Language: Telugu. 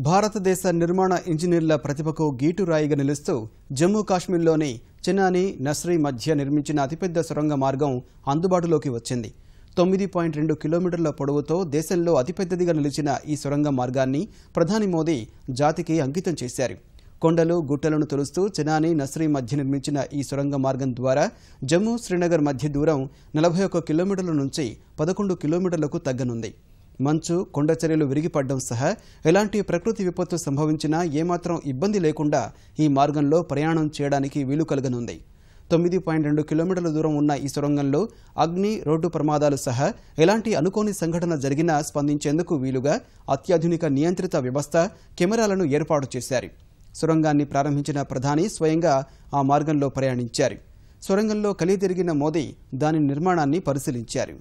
భారతదేశ నిర్మాణ ఇంజనీర్ల ప్రతిభకు గీటురాయిగా నిలుస్తూ జమ్మూ కాశ్మీర్లోని చెనాని నస్రీ మధ్య నిర్మించిన అతిపెద్ద సొరంగ మార్గం అందుబాటులోకి వచ్చింది. 9.2 కిలోమీటర్ల పొడవుతో దేశంలో అతిపెద్దదిగా నిలిచిన ఈ సొరంగ మార్గాన్ని ప్రధాని మోదీ జాతికి అంకితం చేశారు. కొండలు గుట్టలను తొలుస్తూ చెనాని నస్రీ మధ్య నిర్మించిన ఈ సొరంగ మార్గం ద్వారా జమ్మూ శ్రీనగర్ మధ్య దూరం 41 కిలోమీటర్ల నుంచి 11 కిలోమీటర్లకు తగ్గనుంది. మంచు కొండచర్యలు విరిగిపడడం సహా ఎలాంటి ప్రకృతి విపత్తు సంభవించినా ఏమాత్రం ఇబ్బంది లేకుండా ఈ మార్గంలో ప్రయాణం చేయడానికి వీలు కలగనుంది. 9.2 కిలోమీటర్ల దూరం ఉన్న ఈ సొరంగంలో అగ్ని రోడ్డు ప్రమాదాలు సహా ఎలాంటి అనుకోని సంఘటన జరిగినా స్పందించేందుకు వీలుగా అత్యాధునిక నియంత్రిత వ్యవస్థ కెమెరాలను ఏర్పాటు చేశారు. సొరంగాన్ని ప్రారంభించిన ప్రధాని స్వయంగా ఆ మార్గంలో ప్రయాణించారు. సొరంగంలో కలితిరిగిన మోదీ దాని నిర్మాణాన్ని పరిశీలించారు.